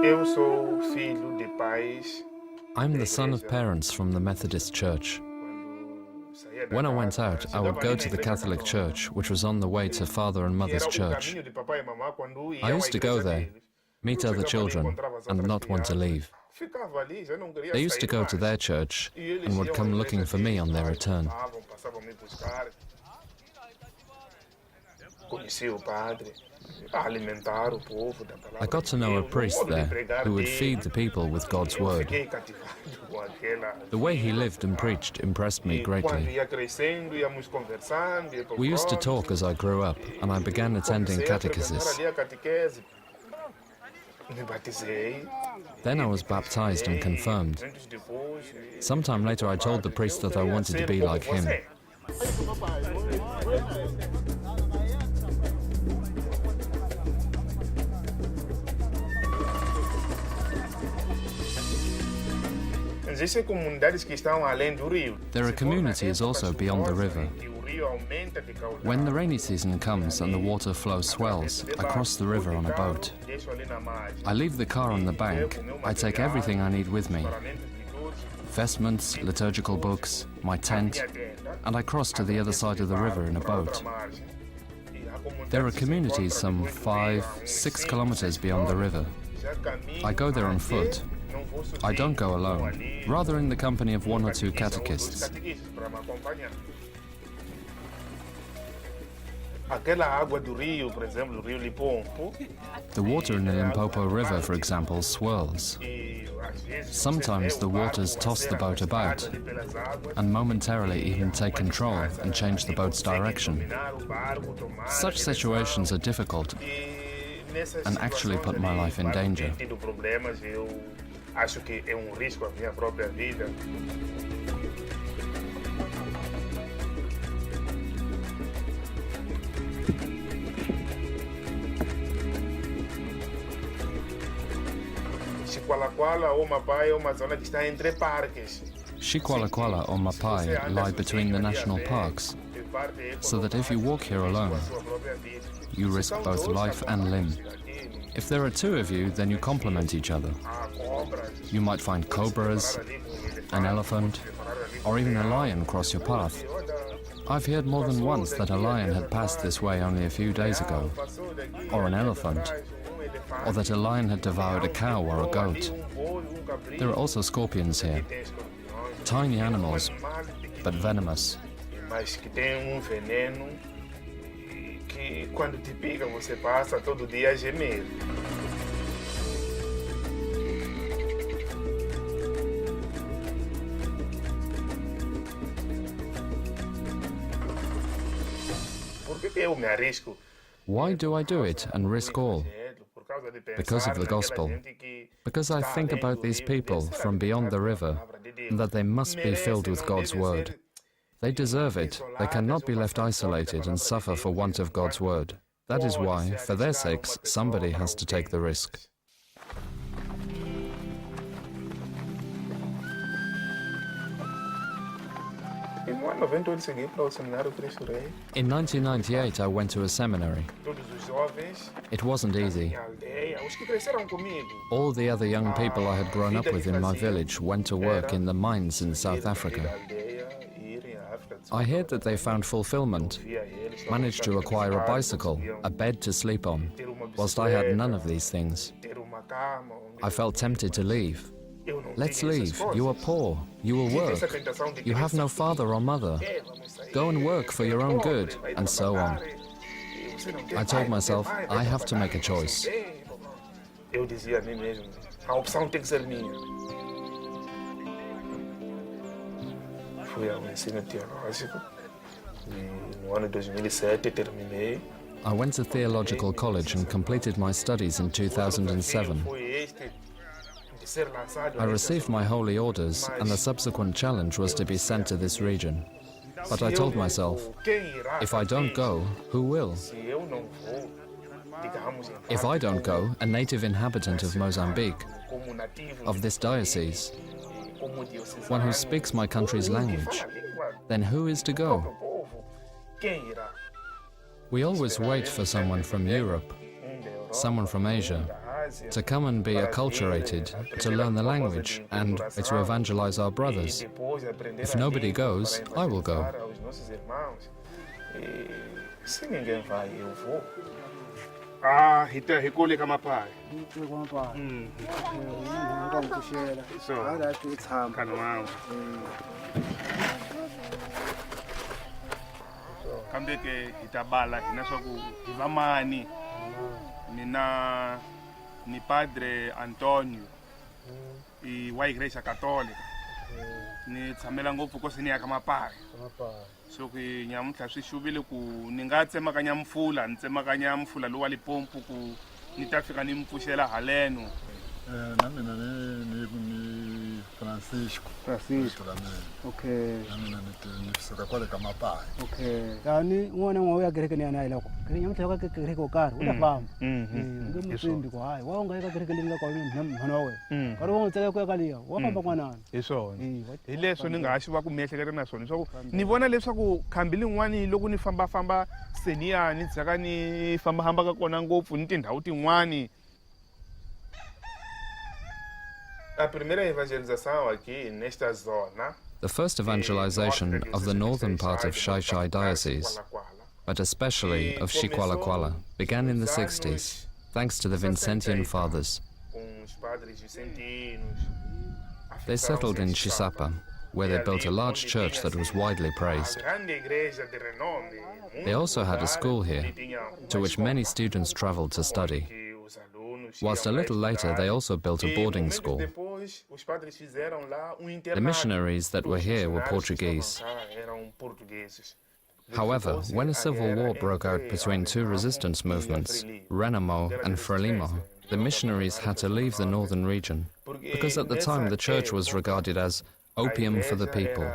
Eu sou filho de pais. I'm the son of parents from the Methodist Church. When I went out, I would go to the Catholic Church, which was on the way to Father and Mother's church. I used to go there, meet other children, and not want to leave. They used to go to their church and would come looking for me on their return. I got to know a priest there who would feed the people with God's word. The way he lived and preached impressed me greatly. We used to talk as I grew up, and I began attending catechesis. Then I was baptized and confirmed. Sometime later I told the priest that I wanted to be like him. There are communities also beyond the river. When the rainy season comes and the water flow swells, I cross the river on a boat. I leave the car on the bank. I take everything I need with me. Vestments, liturgical books, my tent, and I cross to the other side of the river in a boat. There are communities some 5-6 kilometers beyond the river. I go there on foot. I don't go alone, rather in the company of 1 or 2 catechists. The water in the Limpopo River, for example, swirls. Sometimes the waters toss the boat about and momentarily even take control and change the boat's direction. Such situations are difficult and actually put my life in danger. Acho que é risco a minha própria vida. Chiqualaquala ou Mapai é uma zona que está entre parques. Chiqualaquala or Mapai lie between the national parks, so that if you walk here alone, you risk both life and limb. If there are 2 of you, then you complement each other. You might find cobras, an elephant, or even a lion cross your path. I've heard more than once that a lion had passed this way only a few days ago, or an elephant, or that a lion had devoured a cow or a goat. There are also scorpions here, tiny animals, but venomous. Que quando te pica você passa todo dia a gemer. Por que eu me arrisco? Why do I do it and risk all? Because of the gospel. Because I think about these people from beyond the river, and that they must be filled with God's word. They deserve it. They cannot be left isolated and suffer for want of God's word. That is why, for their sakes, somebody has to take the risk. In 1998, I went to a seminary. It wasn't easy. All the other young people I had grown up with in my village went to work in the mines in South Africa. I heard that they found fulfillment, managed to acquire a bicycle, a bed to sleep on, whilst I had none of these things. I felt tempted to leave. Let's leave. You are poor. You will work. You have no father or mother. Go and work for your own good, and so on. I told myself, I have to make a choice. Eu dizia a mim mesmo, a opção tem que ser minha. Fui ao ensino teológico e no ano 2007 terminei. I went to theological college and completed my studies in 2007. I received my holy orders, and the subsequent challenge was to be sent to this region. But I told myself, if I don't go, who will? If I don't go, a native inhabitant of Mozambique, of this diocese, one who speaks my country's language, then who is to go? We always wait for someone from Europe, someone from Asia, to come and be acculturated, to learn the language, and to evangelize our brothers. If nobody goes, I will go. Se ninguém vai, eu vou. Ah, então recolhe com a pai. So, kanwang. Kambe ke itabala inasoku ivamani. Mina ni Padre Antonio wa igreja católica. Ni tsamela ngopfu ko sini ya kama pai. So ke nyamuhla swi xuvile ku ni nga tsemakanya mfula lowa Limpopo ku ni ta fika ni mpfuxela haleno. Na mina ni Francisco. Okay. Na mina ni fisuka kwale kama pai. Okay. Kani ngwana ngwa ya kereke ni ana iloko. Kani nyamuhla ka kereke ko kar ulafam. Ngimsindi ko hayi. Wa unga ka kereke linga ko mhana wawe. Kari wa tsaka ko kaliya. Wa kamba kwanana. Hi leswo ni nga ha xiva ku miehleketo na swona leswaku ni vona leswaku khambi lin'wani loko ni famba seniya ni tsaka ni famba ka kona ngopfu ni tindhawu tin'wani. A primeira evangelização aqui nesta zona. The first evangelization of the northern part of Xai-Xai Diocese, but especially of Xiqualaquala, began in the 60s, thanks to the Vincentian fathers. They settled in Chisapa, where they built a large church that was widely praised. They also had a school here, to which many students traveled to study. Whilst a little later they also built a boarding school. The missionaries that were here were Portuguese. However, when a civil war broke out between two resistance movements, Renamo and Frelimo, the missionaries had to leave the northern region, because at the time the church was regarded as opium for the people.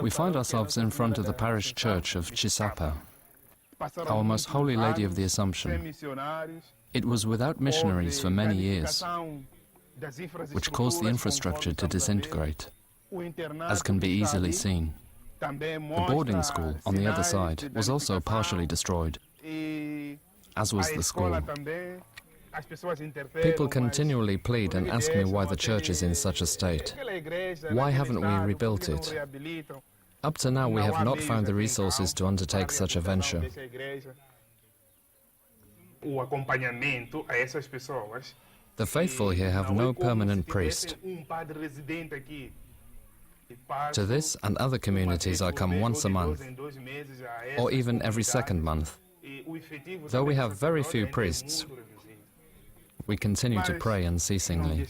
We find ourselves in front of the parish church of Chisapa, our Most Holy Lady of the Assumption. It was without missionaries for many years, which caused the infrastructure to disintegrate, as can be easily seen. The boarding school on the other side was also partially destroyed, as was the school. People continually plead and ask me why the church is in such a state. Why haven't we rebuilt it? Up to now we have not found the resources to undertake such a venture. The faithful here have no permanent priest. To this and other communities I come once a month, or even every second month. Though we have very few priests, we continue to pray unceasingly.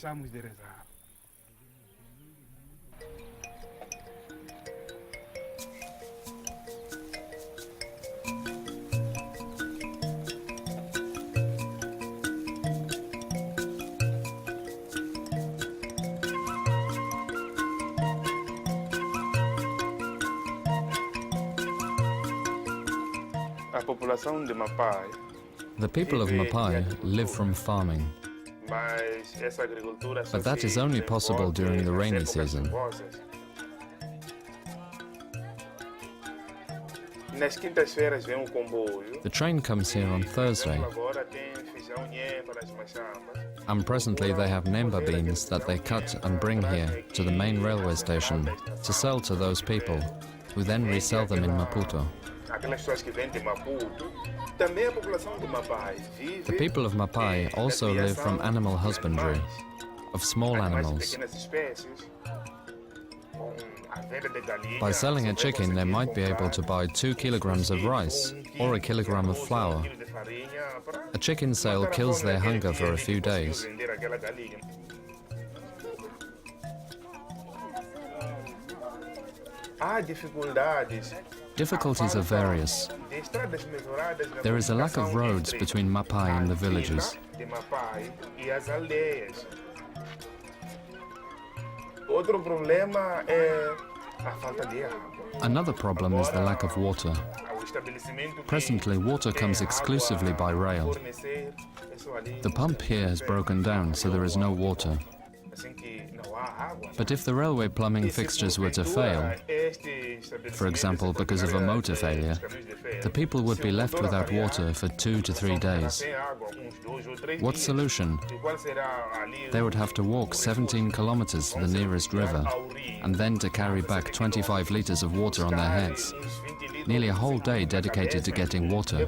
The people of Mapai live from farming, but that is only possible during the rainy season. The train comes here on Thursday, and presently they have nemba beans that they cut and bring here to the main railway station to sell to those people, who then resell them in Maputo. The people of Mapai also live from animal husbandry, of small animals. By selling a chicken, they might be able to buy 2 kilograms of rice or a kilogram of flour. A chicken sale kills their hunger for a few days. Difficulties are various. There is a lack of roads between Mapai and the villages. Another problem is the lack of water. Presently, water comes exclusively by rail. The pump here has broken down, so there is no water. But if the railway plumbing fixtures were to fail, for example because of a motor failure, the people would be left without water for 2 to 3 days. What solution? They would have to walk 17 kilometers to the nearest river, and then to carry back 25 liters of water on their heads. Nearly a whole day dedicated to getting water.